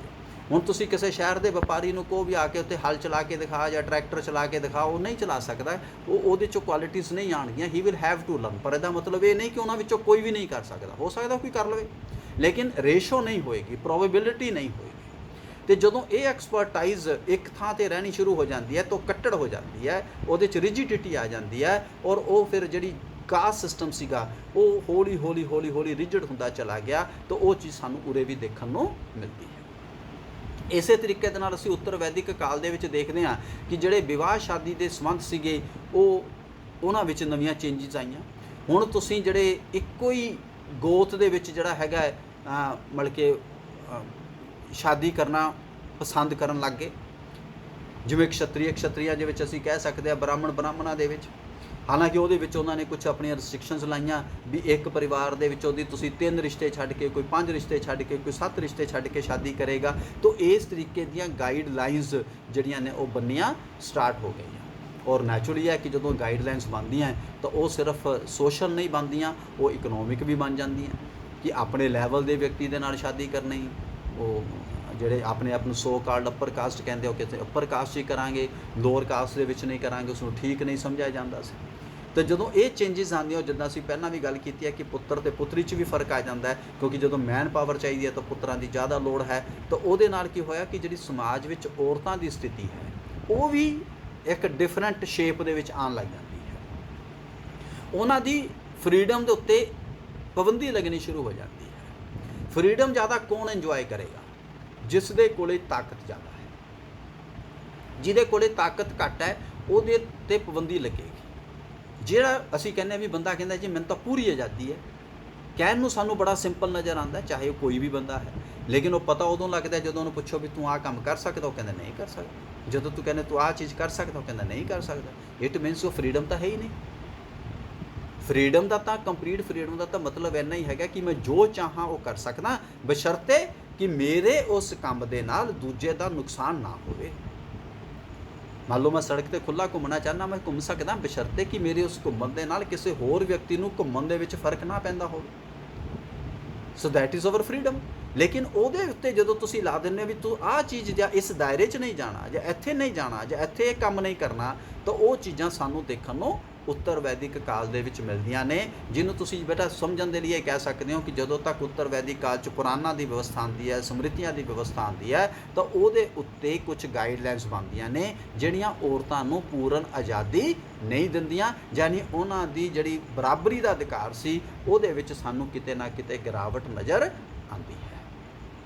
ਹੁਣ ਤੁਸੀਂ ਕਿਸੇ ਸ਼ਹਿਰ ਦੇ ਵਪਾਰੀ ਨੂੰ ਕਹੋ ਵੀ ਆ ਕੇ ਉੱਥੇ ਹਲ ਚਲਾ ਕੇ ਦਿਖਾ ਜਾਂ ਟਰੈਕਟਰ ਚਲਾ ਕੇ ਦਿਖਾ, ਉਹ ਨਹੀਂ ਚਲਾ ਸਕਦਾ, ਉਹਦੇ 'ਚੋਂ ਕੁਆਲਿਟੀਜ਼ ਨਹੀਂ ਆਉਣਗੀਆਂ। He will have to learn. ਪਰ ਇਹਦਾ ਮਤਲਬ ਇਹ ਨਹੀਂ ਕਿ ਉਹਨਾਂ ਵਿੱਚੋਂ ਕੋਈ ਵੀ ਨਹੀਂ ਕਰ ਸਕਦਾ, ਹੋ ਸਕਦਾ ਕੋਈ ਕਰ ਲਵੇ, ਲੇਕਿਨ ਰੇਸ਼ੋ ਨਹੀਂ ਹੋਏਗੀ, ਪ੍ਰੋਬੇਬਿਲਿਟੀ ਨਹੀਂ ਹੋਏਗੀ। ਅਤੇ ਜਦੋਂ ਇਹ ਐਕਸਪਰਟਾਈਜ਼ ਇੱਕ ਥਾਂ 'ਤੇ ਰਹਿਣੀ ਸ਼ੁਰੂ ਹੋ ਜਾਂਦੀ ਹੈ ਤਾਂ ਕੱਟੜ ਹੋ ਜਾਂਦੀ ਹੈ, ਉਹਦੇ 'ਚ ਰਿਜਿਡਿਟੀ ਆ ਜਾਂਦੀ ਹੈ, ਔਰ ਉਹ ਫਿਰ ਜਿਹੜੀ ਕਾਸਟ ਸਿਸਟਮ ਸੀਗਾ ਉਹ ਹੌਲੀ ਰਿਜਿਡ ਹੁੰਦਾ ਚਲਾ ਗਿਆ। ਤਾਂ ਉਹ ਚੀਜ਼ ਸਾਨੂੰ ਉਰੇ ਵੀ ਦੇਖਣ ਨੂੰ ਮਿਲਦੀ ਹੈ। ਇਸੇ ਤਰੀਕੇ ਦੇ ਨਾਲ ਅਸੀਂ ਉੱਤਰ ਵੈਦਿਕ ਕਾਲ ਦੇ ਵਿੱਚ ਦੇਖਦੇ ਹਾਂ ਕਿ ਜਿਹੜੇ ਵਿਵਾਹ ਸ਼ਾਦੀ ਦੇ ਸੰਬੰਧ ਸੀਗੇ ਉਹਨਾਂ ਵਿੱਚ ਨਵੀਆਂ ਚੇਂਜਿਸ ਆਈਆਂ। ਹੁਣ ਤੁਸੀਂ ਜਿਹੜੇ ਇੱਕੋ ਹੀ ਗੋਤ ਦੇ ਵਿੱਚ ਜਿਹੜਾ ਹੈਗਾ ਮਤਲਬ ਕਿ ਸ਼ਾਦੀ ਕਰਨਾ ਪਸੰਦ ਕਰਨ ਲੱਗ ਗਏ, ਜਿਵੇਂ ਕਸ਼ਤਰੀਆਂ ਦੇ ਵਿੱਚ ਅਸੀਂ ਕਹਿ ਸਕਦੇ ਹਾਂ, ਬ੍ਰਾਹਮਣਾਂ ਦੇ ਵਿੱਚ। ਹਾਲਾਂਕਿ ਉਹਦੇ ਵਿੱਚ ਉਹਨਾਂ ਨੇ ਕੁਝ ਆਪਣੀਆਂ ਰਿਸਟ੍ਰਿਕਸ਼ਨਸ ਲਾਈਆਂ ਵੀ ਇੱਕ ਪਰਿਵਾਰ ਦੇ ਵਿੱਚੋਂ ਦੀ ਤੁਸੀਂ 3 ਰਿਸ਼ਤੇ ਛੱਡ ਕੇ, ਕੋਈ 5 ਰਿਸ਼ਤੇ ਛੱਡ ਕੇ, ਕੋਈ 7 ਰਿਸ਼ਤੇ ਛੱਡ ਕੇ ਸ਼ਾਦੀ ਕਰੇਗਾ। ਤਾਂ ਇਸ ਤਰੀਕੇ ਦੀਆਂ ਗਾਈਡਲਾਈਨਸ ਜਿਹੜੀਆਂ ਨੇ ਉਹ ਬਣਨੀਆਂ ਸਟਾਰਟ ਹੋ ਗਈਆਂ। ਔਰ ਨੈਚੁਰਲੀ ਹੈ ਕਿ ਜਦੋਂ ਗਾਈਡਲਾਈਨਸ ਬਣਦੀਆਂ ਤਾਂ ਉਹ ਸਿਰਫ ਸੋਸ਼ਲ ਨਹੀਂ ਬਣਦੀਆਂ, ਉਹ ਇਕਨੋਮਿਕ ਵੀ ਬਣ ਜਾਂਦੀਆਂ ਕਿ ਆਪਣੇ ਲੈਵਲ ਦੇ ਵਿਅਕਤੀ ਦੇ ਨਾਲ ਸ਼ਾਦੀ ਕਰਨੀ, ਉਹ ਜਿਹੜੇ ਆਪਣੇ ਆਪ ਨੂੰ ਸੋ ਕਾਲਡ ਅਪਰ ਕਾਸਟ ਕਹਿੰਦੇ, ਉਹ ਕਿਤੇ ਅਪਰ ਕਾਸਟ 'ਚ ਹੀ ਕਰਾਂਗੇ, ਲੋਅਰ ਕਾਸਟ ਦੇ ਵਿੱਚ ਨਹੀਂ ਕਰਾਂਗੇ, ਉਸਨੂੰ ਠੀਕ ਨਹੀਂ ਸਮਝਿਆ ਜਾਂਦਾ ਸੀ। ਤੇ ਜਦੋਂ ਇਹ ਚੇਂਜਿਸ ਆਉਂਦੀਆਂ, ਜਿੱਦਾਂ ਅਸੀਂ ਪਹਿਲਾਂ ਵੀ ਗੱਲ ਕੀਤੀ ਹੈ ਕਿ ਪੁੱਤਰ ਅਤੇ ਪੁੱਤਰੀ 'ਚ ਵੀ ਫਰਕ ਆ ਜਾਂਦਾ ਹੈ, ਕਿਉਂਕਿ ਜਦੋਂ ਮੈਨ ਪਾਵਰ ਚਾਹੀਦੀ ਹੈ ਤਾਂ ਪੁੱਤਰਾਂ ਦੀ ਜ਼ਿਆਦਾ ਲੋੜ ਹੈ। ਤਾਂ ਉਹਦੇ ਨਾਲ ਕੀ ਹੋਇਆ ਕਿ ਜਿਹੜੀ ਸਮਾਜ ਵਿੱਚ ਔਰਤਾਂ ਦੀ ਸਥਿਤੀ ਹੈ ਉਹ ਵੀ ਇੱਕ ਡਿਫਰੈਂਟ ਸ਼ੇਪ ਦੇ ਵਿੱਚ ਆਉਣ ਲੱਗ ਜਾਂਦੀ ਹੈ। ਉਹਨਾਂ ਦੀ ਫਰੀਡਮ ਦੇ ਉੱਤੇ ਪਾਬੰਦੀ ਲੱਗਣੀ ਸ਼ੁਰੂ ਹੋ ਜਾਂਦੀ ਹੈ। ਫਰੀਡਮ ਜ਼ਿਆਦਾ ਕੌਣ ਇੰਜੋਏ ਕਰੇਗਾ? ਜਿਸ ਦੇ ਕੋਲੇ ਤਾਕਤ ਜ਼ਿਆਦਾ ਹੈ। ਜਿਹਦੇ ਕੋਲੇ ਤਾਕਤ ਘੱਟ ਹੈ ਉਹਦੇ 'ਤੇ ਪਾਬੰਦੀ ਲੱਗੇਗੀ। ਜਿਹੜਾ ਅਸੀਂ ਕਹਿੰਦੇ ਵੀ ਬੰਦਾ ਕਹਿੰਦਾ ਜੀ ਮੈਨੂੰ ਤਾਂ ਪੂਰੀ ਆਜ਼ਾਦੀ ਹੈ, ਕਹਿਣ ਨੂੰ ਸਾਨੂੰ ਬੜਾ ਸਿੰਪਲ ਨਜ਼ਰ ਆਉਂਦਾ, ਚਾਹੇ ਉਹ ਕੋਈ ਵੀ ਬੰਦਾ ਹੈ, ਲੇਕਿਨ ਉਹ ਪਤਾ ਉਦੋਂ ਲੱਗਦਾ ਜਦੋਂ ਉਹਨੂੰ ਪੁੱਛੋ ਵੀ ਤੂੰ ਆਹ ਕੰਮ ਕਰ ਸਕਦਾ, ਉਹ ਕਹਿੰਦਾ ਨਹੀਂ ਕਰ ਸਕਦਾ। ਜਦੋਂ ਤੂੰ ਕਹਿੰਦੇ ਤੂੰ ਆਹ ਚੀਜ਼ ਕਰ ਸਕਦਾ, ਉਹ ਕਹਿੰਦਾ ਨਹੀਂ ਕਰ ਸਕਦਾ। ਇਟ ਮੀਨਸ ਉਹ ਫਰੀਡਮ ਤਾਂ ਹੈ ਹੀ ਨਹੀਂ। ਫਰੀਡਮ ਦਾ ਤਾਂ ਕੰਪਲੀਟ ਫਰੀਡਮ ਦਾ ਤਾਂ ਮਤਲਬ ਇੰਨਾ ਹੀ ਹੈਗਾ ਕਿ ਮੈਂ ਜੋ ਚਾਹਾਂ ਉਹ ਕਰ ਸਕਦਾ, ਬਸ਼ਰਤੇ ਕਿ ਮੇਰੇ ਉਸ ਕੰਮ ਦੇ ਨਾਲ ਦੂਜੇ ਦਾ ਨੁਕਸਾਨ ਨਾ ਹੋਵੇ। ਮੰਨ ਲਓ ਮੈਂ ਸੜਕ 'ਤੇ ਖੁੱਲ੍ਹਾ ਘੁੰਮਣਾ ਚਾਹੁੰਦਾ, ਮੈਂ ਘੁੰਮ ਸਕਦਾ, ਬਸ਼ਰਤੇ ਕਿ ਮੇਰੇ ਉਸ ਘੁੰਮਣ ਦੇ ਨਾਲ ਕਿਸੇ ਹੋਰ ਵਿਅਕਤੀ ਨੂੰ ਘੁੰਮਣ ਦੇ ਵਿੱਚ ਫਰਕ ਨਾ ਪੈਂਦਾ ਹੋਵੇ। So that is our freedom. ਲੇਕਿਨ ਉਹਦੇ ਉੱਤੇ ਜਦੋਂ ਤੁਸੀਂ ਲਾ ਦਿੰਦੇ ਹੋ ਵੀ ਤੂੰ ਆਹ ਚੀਜ਼ ਜਾਂ ਇਸ ਦਾਇਰੇ 'ਚ ਨਹੀਂ ਜਾਣਾ, ਜਾਂ ਇੱਥੇ ਨਹੀਂ ਜਾਣਾ, ਜਾਂ ਇੱਥੇ ਇਹ ਕੰਮ ਨਹੀਂ ਕਰਨਾ, ਤਾਂ ਉਹ ਚੀਜ਼ਾਂ ਸਾਨੂੰ ਦੇਖਣ ਨੂੰ ਉੱਤਰ ਵੈਦਿਕ ਕਾਲ ਦੇ ਵਿੱਚ ਮਿਲਦੀਆਂ ਨੇ, ਜਿਹਨੂੰ ਤੁਸੀਂ ਬੇਟਾ ਸਮਝਣ ਦੇ ਲਈ ਕਹਿ ਸਕਦੇ ਹੋ ਕਿ ਜਦੋਂ ਤੱਕ ਉੱਤਰ ਵੈਦਿਕ ਕਾਲ 'ਚ ਪੁਰਾਣਾਂ ਦੀ ਵਿਵਸਥਾ ਆਉਂਦੀ ਹੈ, ਸਮ੍ਰਿਤੀਆਂ ਦੀ ਵਿਵਸਥਾ ਆਉਂਦੀ ਹੈ, ਤਾਂ ਉਹਦੇ ਉੱਤੇ ਕੁਝ ਗਾਈਡਲਾਈਨਸ ਬਣਦੀਆਂ ਨੇ ਜਿਹੜੀਆਂ ਔਰਤਾਂ ਨੂੰ ਪੂਰਨ ਆਜ਼ਾਦੀ ਨਹੀਂ ਦਿੰਦੀਆਂ, ਯਾਨੀ ਉਹਨਾਂ ਦੀ ਜਿਹੜੀ ਬਰਾਬਰੀ ਦਾ ਅਧਿਕਾਰ ਸੀ ਉਹਦੇ ਵਿੱਚ ਸਾਨੂੰ ਕਿਤੇ ਨਾ ਕਿਤੇ ਗਿਰਾਵਟ ਨਜ਼ਰ ਆਉਂਦੀ ਹੈ।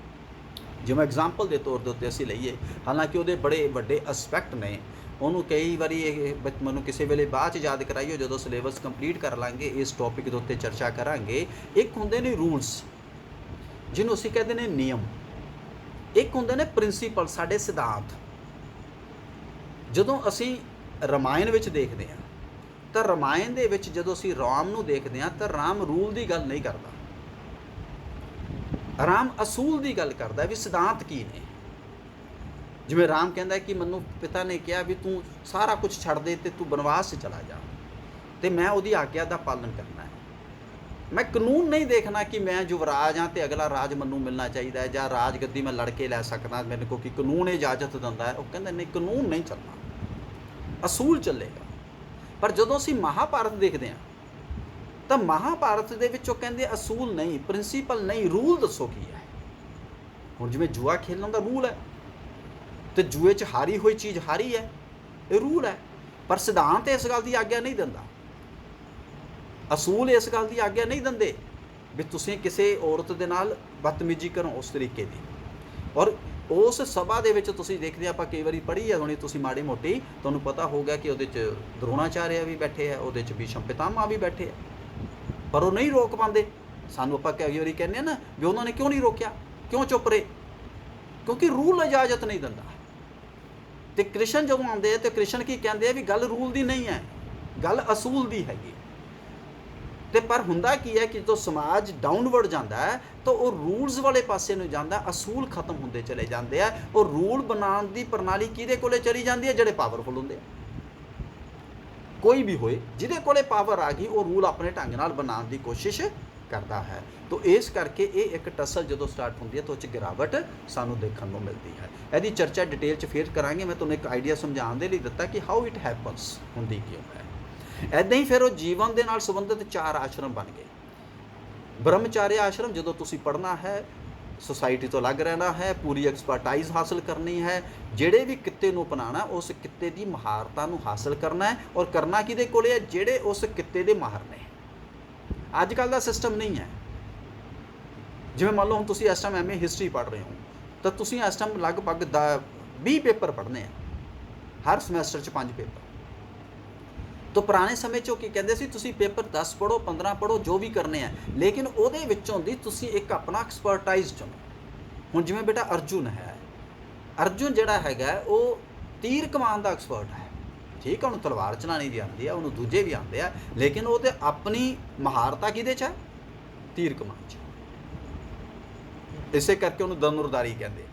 ਜਿਵੇਂ ਐਗਜ਼ਾਮਪਲ ਦੇ ਤੌਰ ਦੇ ਉੱਤੇ ਅਸੀਂ ਲਈਏ, ਹਾਲਾਂਕਿ ਉਹਦੇ ਬੜੇ ਵੱਡੇ ਐਸਪੈਕਟ ਨੇ, ਉਹਨੂੰ ਕਈ ਵਾਰੀ ਇਹ ਮੈਨੂੰ ਕਿਸੇ ਵੇਲੇ ਬਾਅਦ 'ਚ ਯਾਦ ਕਰਾਈਓ ਜਦੋਂ ਸਿਲੇਬਸ ਕੰਪਲੀਟ ਕਰ ਲਾਂਗੇ, ਇਸ ਟੌਪਿਕ ਦੇ ਉੱਤੇ ਚਰਚਾ ਕਰਾਂਗੇ। ਇੱਕ ਹੁੰਦੇ ਨੇ ਰੂਲਸ, ਜਿਹਨੂੰ ਅਸੀਂ ਕਹਿੰਦੇ ਨੇ ਨਿਯਮ। ਇੱਕ ਹੁੰਦੇ ਨੇ ਪ੍ਰਿੰਸੀਪਲ, ਸਾਡੇ ਸਿਧਾਂਤ। ਜਦੋਂ ਅਸੀਂ ਰਾਮਾਇਣ ਵਿੱਚ ਦੇਖਦੇ ਹਾਂ ਤਾਂ ਰਾਮਾਇਣ ਦੇ ਵਿੱਚ ਜਦੋਂ ਅਸੀਂ ਰਾਮ ਨੂੰ ਦੇਖਦੇ ਹਾਂ ਤਾਂ ਰਾਮ ਰੂਲ ਦੀ ਗੱਲ ਨਹੀਂ ਕਰਦਾ, ਰਾਮ ਅਸੂਲ ਦੀ ਗੱਲ ਕਰਦਾ ਵੀ ਸਿਧਾਂਤ ਕੀ ਨੇ। ਜਿਵੇਂ ਰਾਮ ਕਹਿੰਦਾ ਕਿ ਮੈਨੂੰ ਪਿਤਾ ਨੇ ਕਿਹਾ ਵੀ ਤੂੰ ਸਾਰਾ ਕੁਝ ਛੱਡ ਦੇ ਤੇ ਤੂੰ ਬਨਵਾਸ 'ਚ ਚਲਾ ਜਾ, ਤੇ ਮੈਂ ਉਹਦੀ ਆਗਿਆ ਦਾ ਪਾਲਣ ਕਰਨਾ ਹੈ। ਮੈਂ ਕਾਨੂੰਨ ਨਹੀਂ ਦੇਖਣਾ ਕਿ ਮੈਂ ਯੁਵਰਾਜ ਹਾਂ ਤੇ ਅਗਲਾ ਰਾਜ ਮੈਨੂੰ ਮਿਲਣਾ ਚਾਹੀਦਾ ਹੈ, ਜਾਂ ਰਾਜ ਗੱਦੀ ਮੈਂ ਲੜ ਕੇ ਲੈ ਸਕਦਾ ਮੈਨੂੰ ਕਿਉਂਕਿ ਕਾਨੂੰਨ ਇਜਾਜ਼ਤ ਦਿੰਦਾ ਹੈ। ਉਹ ਕਹਿੰਦਾ ਨਹੀਂ, ਕਾਨੂੰਨ ਨਹੀਂ ਚੱਲਣਾ, ਅਸੂਲ ਚੱਲੇਗਾ। ਪਰ ਜਦੋਂ ਅਸੀਂ ਮਹਾਭਾਰਤ ਦੇਖਦੇ ਹਾਂ ਤਾਂ ਮਹਾਭਾਰਤ ਦੇ ਵਿੱਚ ਉਹ ਕਹਿੰਦੇ ਅਸੂਲ ਨਹੀਂ, ਪ੍ਰਿੰਸੀਪਲ ਨਹੀਂ, ਰੂਲ ਦੱਸੋ ਕੀ ਹੈ। ਹੁਣ ਜਿਵੇਂ ਜੂਆ ਖੇਲਣ ਦਾ ਰੂਲ ਹੈ, ਤੇ ਜੂਏ 'ਚ ਹਾਰੀ ਹੋਈ ਚੀਜ਼ ਹਾਰੀ ਹੈ, ਇਹ ਰੂਲ ਹੈ। ਪਰ ਸਿਧਾਂਤ ਇਸ ਗੱਲ ਦੀ ਆਗਿਆ ਨਹੀਂ ਦਿੰਦਾ, ਅਸੂਲ ਇਸ ਗੱਲ ਦੀ ਆਗਿਆ ਨਹੀਂ ਦਿੰਦੇ ਵੀ ਤੁਸੀਂ ਕਿਸੇ ਔਰਤ ਦੇ ਨਾਲ ਬਦਤਮੀਜ਼ੀ ਕਰੋ ਉਸ ਤਰੀਕੇ ਦੀ। ਔਰ ਉਸ ਸਭਾ ਦੇ ਵਿੱਚ ਤੁਸੀਂ ਦੇਖਦੇ ਆਪਾਂ ਕਈ ਵਾਰੀ ਪੜ੍ਹੀ ਹੈ ਹੋਣੀ ਤੁਸੀਂ ਮਾੜੀ ਮੋਟੀ, ਤੁਹਾਨੂੰ ਪਤਾ ਹੋਊਗਾ ਕਿ ਉਹਦੇ 'ਚ ਦਰੋਣਾਚਾਰਿਆ ਵੀ ਬੈਠੇ ਆ, ਉਹਦੇ 'ਚ ਭੀਸ਼ਮ ਪਿਤਾਮਾ ਵੀ ਬੈਠੇ ਆ, ਪਰ ਉਹ ਨਹੀਂ ਰੋਕ ਪਾਉਂਦੇ। ਸਾਨੂੰ ਆਪਾਂ ਕਈ ਵਾਰੀ ਕਹਿੰਦੇ ਆ ਨਾ ਵੀ ਉਹਨਾਂ ਨੇ ਕਿਉਂ ਨਹੀਂ ਰੋਕਿਆ, ਕਿਉਂ ਚੁੱਪ ਰਹੇ? ਕਿਉਂਕਿ ਰੂਲ ਇਜਾਜ਼ਤ ਨਹੀਂ ਦਿੰਦਾ। ਤੇ ਕ੍ਰਿਸ਼ਨ ਜਦੋਂ ਆਉਂਦੇ ਆ ਤੇ ਕ੍ਰਿਸ਼ਨ ਕੀ ਕਹਿੰਦੇ ਆ ਵੀ ਗੱਲ ਰੂਲ ਦੀ ਨਹੀਂ ਹੈ, ਗੱਲ ਅਸੂਲ ਦੀ ਹੈਗੀ। ਤੇ ਪਰ ਹੁੰਦਾ ਕੀ ਹੈ ਕਿ ਜਦੋਂ ਸਮਾਜ ਡਾਊਨਵਰਡ ਜਾਂਦਾ ਹੈ ਤਾਂ ਉਹ ਰੂਲਸ ਵਾਲੇ ਪਾਸੇ ਨੂੰ ਜਾਂਦਾ, ਅਸੂਲ ਖਤਮ ਹੁੰਦੇ ਚਲੇ ਜਾਂਦੇ ਆ। ਉਹ ਰੂਲ ਬਣਾਉਣ ਦੀ ਪ੍ਰਣਾਲੀ ਕਿਹਦੇ ਕੋਲੇ ਚਲੀ ਜਾਂਦੀ ਹੈ? ਜਿਹੜੇ ਪਾਵਰਫੁਲ ਹੁੰਦੇ ਆ। ਕੋਈ ਵੀ ਹੋਏ ਜਿਹਦੇ ਕੋਲੇ ਪਾਵਰ ਆ ਗਈ, ਉਹ ਰੂਲ ਆਪਣੇ ਢੰਗ ਨਾਲ ਬਣਾਉਣ ਦੀ ਕੋਸ਼ਿਸ਼ ਕਰਦਾ ਹੈ। ਤਾਂ ਇਸ ਕਰਕੇ ਇਹ ਇੱਕ ਟਸਲ ਜਦੋਂ ਸਟਾਰਟ ਹੁੰਦੀ ਹੈ ਤਾਂ ਉਹ 'ਚ ਗਿਰਾਵਟ ਸਾਨੂੰ ਦੇਖਣ ਨੂੰ ਮਿਲਦੀ ਹੈ। ਇਹਦੀ ਚਰਚਾ ਡਿਟੇਲ 'ਚ ਫੇਰ ਕਰਾਂਗੇ। ਮੈਂ ਤੁਹਾਨੂੰ ਇੱਕ ਆਈਡੀਆ ਸਮਝਾਉਣ ਦੇ ਲਈ ਦਿੱਤਾ ਕਿ ਹਾਊ ਇਟ ਹੈਪਨਸ, ਹੁੰਦੀ ਕਿਉਂ ਹੈ। ਇੱਦਾਂ ਹੀ ਫਿਰ ਉਹ ਜੀਵਨ ਦੇ ਨਾਲ ਸੰਬੰਧਿਤ 4 ਆਸ਼ਰਮ ਬਣ ਗਏ। ਬ੍ਰਹਮਚਾਰਿਆ ਆਸ਼ਰਮ, ਜਦੋਂ ਤੁਸੀਂ ਪੜ੍ਹਨਾ ਹੈ, ਸੁਸਾਇਟੀ ਤੋਂ ਅਲੱਗ ਰਹਿਣਾ ਹੈ, ਪੂਰੀ ਐਕਸਪਰਟਾਈਜ਼ ਹਾਸਲ ਕਰਨੀ ਹੈ, ਜਿਹੜੇ ਵੀ ਕਿੱਤੇ ਨੂੰ ਅਪਣਾਉਣਾ ਉਸ ਕਿੱਤੇ ਦੀ ਮਹਾਰਤਾ ਨੂੰ ਹਾਸਲ ਕਰਨਾ ਹੈ। ਔਰ ਕਰਨਾ ਕਿਹਦੇ ਕੋਲੇ ਹੈ? ਜਿਹੜੇ ਉਸ ਕਿੱਤੇ ਦੇ ਮਾਹਰ ਨੇ। ਅੱਜ ਕੱਲ੍ਹ ਦਾ ਸਿਸਟਮ ਨਹੀਂ ਹੈ। ਜਿਵੇਂ ਮੰਨ ਲਓ ਹੁਣ ਤੁਸੀਂ ਇਸ ਟਾਈਮ ਐਮਏ ਹਿਸਟਰੀ ਪੜ੍ਹ ਰਹੇ ਹੋ ਤਾਂ ਤੁਸੀਂ ਇਸ ਟਾਈਮ ਲਗਭਗ 20 ਪੇਪਰ ਪੜ੍ਹਨੇ ਆ, ਹਰ ਸਮੈਸਟਰ 'ਚ 5 ਪੇਪਰ। ਤਾਂ ਪੁਰਾਣੇ ਸਮੇਂ 'ਚ ਉਹ ਕੀ ਕਹਿੰਦੇ ਸੀ, ਤੁਸੀਂ ਪੇਪਰ 10 ਪੜ੍ਹੋ, 15 ਪੜ੍ਹੋ, ਜੋ ਵੀ ਕਰਨੇ ਆ, ਲੇਕਿਨ ਉਹਦੇ ਵਿੱਚੋਂ ਦੀ ਤੁਸੀਂ ਇੱਕ ਆਪਣਾ ਐਕਸਪਰਟਾਈਜ਼ ਚੁਣੋ। ਹੁਣ ਜਿਵੇਂ ਬੇਟਾ ਅਰਜੁਨ ਹੈ, ਅਰਜੁਨ ਜਿਹੜਾ ਹੈਗਾ ਉਹ ਤੀਰ ਕਮਾਨ ਦਾ ਐਕਸਪਰਟ ਹੈ। ਠੀਕ ਹੈ, ਉਹਨੂੰ ਤਲਵਾਰ ਚਲਾਉਣੀ ਵੀ ਆਉਂਦੀ ਆ, ਉਹਨੂੰ ਦੂਜੇ ਵੀ ਆਉਂਦੇ ਆ, ਲੇਕਿਨ ਉਹ ਤੇ ਆਪਣੀ ਮਹਾਰਤਾ ਕਿਹਦੇ 'ਚ ਹੈ? ਤੀਰ ਕਮਾਨ 'ਚ। ਇਸੇ ਕਰਕੇ ਉਹਨੂੰ ਧਨੁਰਧਾਰੀ ਕਹਿੰਦੇ।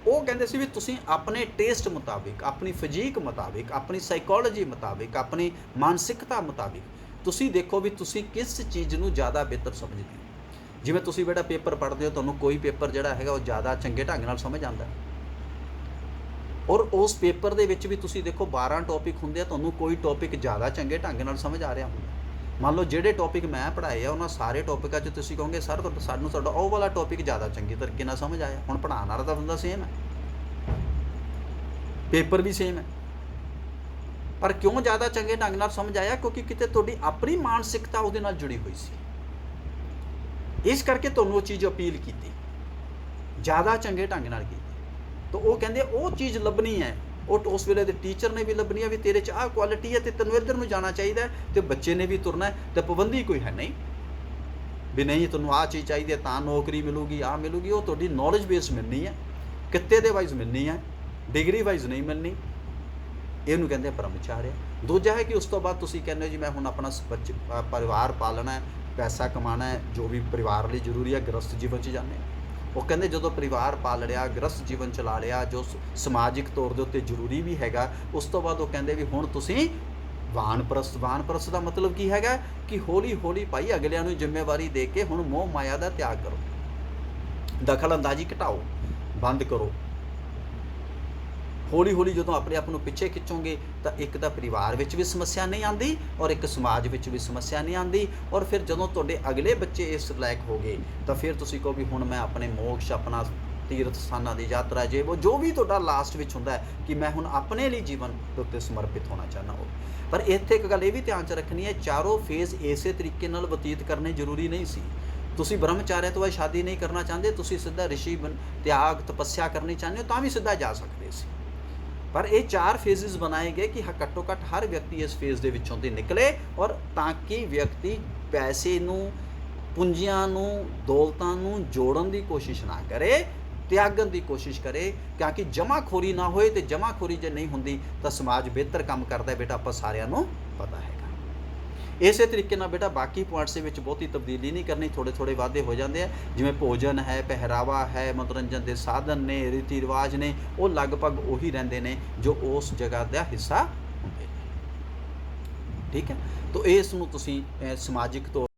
ਉਹ ਕਹਿੰਦੇ ਸੀ ਵੀ ਤੁਸੀਂ ਆਪਣੇ ਟੇਸਟ ਮੁਤਾਬਿਕ, ਆਪਣੀ ਫਿਜ਼ੀਕ ਮੁਤਾਬਿਕ, ਆਪਣੀ ਸਾਈਕੋਲੋਜੀ ਮੁਤਾਬਿਕ, ਆਪਣੀ ਮਾਨਸਿਕਤਾ ਮੁਤਾਬਿਕ ਤੁਸੀਂ ਦੇਖੋ ਵੀ ਤੁਸੀਂ ਕਿਸ ਚੀਜ਼ ਨੂੰ ਜ਼ਿਆਦਾ ਬਿਹਤਰ ਸਮਝਦੇ ਹੋ। ਜਿਵੇਂ ਤੁਸੀਂ ਬੇਟਾ ਪੇਪਰ ਪੜ੍ਹਦੇ ਹੋ, ਤੁਹਾਨੂੰ ਕੋਈ ਪੇਪਰ ਜਿਹੜਾ ਹੈਗਾ ਉਹ ਜ਼ਿਆਦਾ ਚੰਗੇ ਢੰਗ ਨਾਲ ਸਮਝ ਆਉਂਦਾ, ਔਰ ਉਸ ਪੇਪਰ ਦੇ ਵਿੱਚ ਵੀ ਤੁਸੀਂ ਦੇਖੋ 12 ਟੌਪਿਕ ਹੁੰਦੇ ਆ, ਤੁਹਾਨੂੰ ਕੋਈ ਟੌਪਿਕ ਜ਼ਿਆਦਾ ਚੰਗੇ ਢੰਗ ਨਾਲ ਸਮਝ ਆ ਰਿਹਾ ਹੁੰਦਾ। ਮੰਨ ਲਓ ਜਿਹੜੇ ਟੌਪਿਕ ਮੈਂ ਪੜ੍ਹਾਏ ਆ ਉਹਨਾਂ ਸਾਰੇ ਟੌਪਿਕਾਂ 'ਚ ਤੁਸੀਂ ਕਹੋਗੇ ਸਰ ਸਾਨੂੰ ਤੁਹਾਡਾ ਉਹ ਵਾਲਾ ਟੌਪਿਕ ਜ਼ਿਆਦਾ ਚੰਗੀ ਤਰੀਕੇ ਨਾਲ ਸਮਝ ਆਇਆ। ਹੁਣ ਪੜ੍ਹਾਉਣ ਵਾਲਾ ਤਾਂ ਬੰਦਾ ਸੇਮ ਹੈ, ਪੇਪਰ ਵੀ ਸੇਮ ਹੈ, ਪਰ ਕਿਉਂ ਜ਼ਿਆਦਾ ਚੰਗੇ ਢੰਗ ਨਾਲ ਸਮਝ ਆਇਆ? ਕਿਉਂਕਿ ਕਿਤੇ ਤੁਹਾਡੀ ਆਪਣੀ ਮਾਨਸਿਕਤਾ ਉਹਦੇ ਨਾਲ ਜੁੜੀ ਹੋਈ ਸੀ, ਇਸ ਕਰਕੇ ਤੁਹਾਨੂੰ ਉਹ ਚੀਜ਼ ਅਪੀਲ ਕੀਤੀ, ਜ਼ਿਆਦਾ ਚੰਗੇ ਢੰਗ ਨਾਲ ਕੀਤੀ। ਤਾਂ ਉਹ ਕਹਿੰਦੇ ਉਹ ਚੀਜ਼ ਲੱਭਣੀ ਹੈ, ਉਹ ਉਸ ਵੇਲੇ ਦੇ ਟੀਚਰ ਨੇ ਵੀ ਲੱਭਣੀ ਹੈ ਵੀ ਤੇਰੇ 'ਚ ਆਹ ਕੁਆਲਿਟੀ ਹੈ ਤੇ ਤੈਨੂੰ ਇੱਧਰ ਨੂੰ ਜਾਣਾ ਚਾਹੀਦਾ ਹੈ, ਤੇ ਬੱਚੇ ਨੇ ਵੀ ਤੁਰਨਾ ਹੈ। ਤੇ ਪਾਬੰਦੀ ਕੋਈ ਹੈ ਨਹੀਂ ਵੀ ਨਹੀਂ ਤੁਹਾਨੂੰ ਆਹ ਚੀਜ਼ ਚਾਹੀਦੀ ਹੈ ਤਾਂ ਨੌਕਰੀ ਮਿਲੂਗੀ, ਆਹ ਮਿਲੂਗੀ। ਉਹ ਤੁਹਾਡੀ ਨੌਲੇਜ ਬੇਸ ਮਿਲਣੀ ਹੈ, ਕਿੱਤੇ ਦੇ ਵਾਈਜ਼ ਮਿਲਣੀ ਹੈ, ਡਿਗਰੀ ਵਾਈਜ਼ ਨਹੀਂ ਮਿਲਣੀ। ਇਹਨੂੰ ਕਹਿੰਦੇ ਬ੍ਰਹਮਚਾਰਿਆ। ਦੂਜਾ ਹੈ ਕਿ ਉਸ ਤੋਂ ਬਾਅਦ ਤੁਸੀਂ ਕਹਿੰਦੇ ਹੋ ਜੀ ਮੈਂ ਹੁਣ ਆਪਣਾ ਪਰਿਵਾਰ ਪਾਲਣਾ ਹੈ, ਪੈਸਾ ਕਮਾਉਣਾ ਹੈ, ਜੋ ਵੀ ਪਰਿਵਾਰ ਲਈ ਜ਼ਰੂਰੀ ਹੈ, ਗ੍ਰਸਥ ਜੀਵਨ 'ਚ ਜਾਂਦੇ। ਉਹ ਕਹਿੰਦੇ ਜਦੋਂ ਪਰਿਵਾਰ ਪਾਲ ਲਿਆ, ਗ੍ਰਸਥ ਜੀਵਨ ਚਲਾ ਲਿਆ, ਜੋ ਸਮਾਜਿਕ ਤੌਰ ਦੇ ਉੱਤੇ ਜ਼ਰੂਰੀ ਵੀ ਹੈਗਾ, ਉਸ ਤੋਂ ਬਾਅਦ ਉਹ ਕਹਿੰਦੇ ਵੀ ਹੁਣ ਤੁਸੀਂ ਵਾਨਪ੍ਰਸਥ। ਵਾਨਪ੍ਰਸਥ ਦਾ ਮਤਲਬ ਕੀ ਹੈਗਾ ਕਿ ਹੌਲੀ ਹੌਲੀ ਭਾਈ ਅਗਲਿਆਂ ਨੂੰ ਜ਼ਿੰਮੇਵਾਰੀ ਦੇ ਕੇ ਹੁਣ ਮੋਹ ਮਾਇਆ ਦਾ ਤਿਆਗ ਕਰੋ, ਦਖਲ ਅੰਦਾਜ਼ੀ ਘਟਾਓ, ਬੰਦ ਕਰੋ। ਹੌਲੀ ਹੌਲੀ ਜਦੋਂ ਆਪਣੇ ਆਪ ਨੂੰ ਪਿੱਛੇ ਖਿੱਚੋਗੇ ਤਾਂ ਇੱਕ ਤਾਂ ਪਰਿਵਾਰ ਵਿੱਚ ਵੀ ਸਮੱਸਿਆ ਨਹੀਂ ਆਉਂਦੀ ਔਰ ਇੱਕ ਸਮਾਜ ਵਿੱਚ ਵੀ ਸਮੱਸਿਆ ਨਹੀਂ ਆਉਂਦੀ। ਔਰ ਫਿਰ ਜਦੋਂ ਤੁਹਾਡੇ ਅਗਲੇ ਬੱਚੇ ਇਸ ਲਾਇਕ ਹੋ ਗਏ ਤਾਂ ਫਿਰ ਤੁਸੀਂ ਕਹੋ ਵੀ ਹੁਣ ਮੈਂ ਆਪਣੇ ਮੋਕਸ਼, ਆਪਣਾ ਤੀਰਥ ਸਥਾਨਾਂ ਦੀ ਯਾਤਰਾ, ਜੋ ਵੀ ਤੁਹਾਡਾ ਲਾਸਟ ਵਿੱਚ ਹੁੰਦਾ ਹੈ ਕਿ ਮੈਂ ਹੁਣ ਆਪਣੇ ਲਈ ਜੀਵਨ ਦੇ ਉੱਤੇ ਸਮਰਪਿਤ ਹੋਣਾ ਚਾਹੁੰਦਾ ਹੋ। ਪਰ ਇੱਥੇ ਇੱਕ ਗੱਲ ਇਹ ਵੀ ਧਿਆਨ 'ਚ ਰੱਖਣੀ ਹੈ, ਚਾਰੋਂ ਫੇਜ਼ ਇਸੇ ਤਰੀਕੇ ਨਾਲ ਬਤੀਤ ਕਰਨੇ ਜ਼ਰੂਰੀ ਨਹੀਂ ਸੀ। ਤੁਸੀਂ ਬ੍ਰਹਮਚਾਰਿਆ ਤੋਂ ਬਾਅਦ ਸ਼ਾਦੀ ਨਹੀਂ ਕਰਨਾ ਚਾਹੁੰਦੇ, ਤੁਸੀਂ ਸਿੱਧਾ ਰਿਸ਼ੀ ਤਿਆਗ ਤਪੱਸਿਆ ਕਰਨੀ ਚਾਹੁੰਦੇ ਹੋ ਤਾਂ ਵੀ ਸਿੱਧਾ ਜਾ ਸਕਦੇ ਸੀ। ਪਰ ਇਹ 4 ਫੇਜ਼ਿਸ ਬਣਾਏ ਗਏ ਕਿ ਘੱਟੋ ਘੱਟ ਹਰ ਵਿਅਕਤੀ ਇਸ ਫੇਜ਼ ਦੇ ਵਿੱਚੋਂ ਦੀ ਨਿਕਲੇ, ਔਰ ਤਾਂ ਕਿ ਵਿਅਕਤੀ ਪੈਸੇ ਨੂੰ, ਪੂੰਜੀਆਂ ਨੂੰ, ਦੌਲਤਾਂ ਨੂੰ ਜੋੜਨ ਦੀ ਕੋਸ਼ਿਸ਼ ਨਾ ਕਰੇ, ਤਿਆਗਣ ਦੀ ਕੋਸ਼ਿਸ਼ ਕਰੇ, ਕਿਉਂਕਿ ਜਮਾਖੋਰੀ ਨਾ ਹੋਏ। ਤੇ ਜਮਾਖੋਰੀ ਜੇ ਨਹੀਂ ਹੁੰਦੀ ਤਾਂ ਸਮਾਜ ਬਿਹਤਰ ਕੰਮ ਕਰਦਾ ਹੈ ਬੇਟਾ, ਆਪਾਂ ਸਾਰਿਆਂ ਨੂੰ ਪਤਾ ਹੈਗਾ। ਇਸੇ ਤਰੀਕੇ ਨਾਲ ਬੇਟਾ ਬਾਕੀ ਪੁਆਇੰਟਸ ਦੇ ਵਿੱਚ ਬਹੁਤੀ ਤਬਦੀਲੀ ਨਹੀਂ ਕਰਨੀ, ਥੋੜ੍ਹੇ ਥੋੜ੍ਹੇ ਵਾਧੇ ਹੋ ਜਾਂਦੇ ਆ। ਜਿਵੇਂ ਭੋਜਨ ਹੈ, ਪਹਿਰਾਵਾ ਹੈ, ਮਨੋਰੰਜਨ ਦੇ ਸਾਧਨ ਨੇ, ਰੀਤੀ ਰਿਵਾਜ ਨੇ, ਉਹ ਲਗਭਗ ਉਹੀ ਰਹਿੰਦੇ ਨੇ ਜੋ ਉਸ ਜਗ੍ਹਾ ਦਾ ਹਿੱਸਾ ਹੁੰਦੇ ਨੇ। ਠੀਕ ਹੈ, ਤਾਂ ਇਸ ਨੂੰ ਤੁਸੀਂ ਸਮਾਜਿਕ ਤੌਰ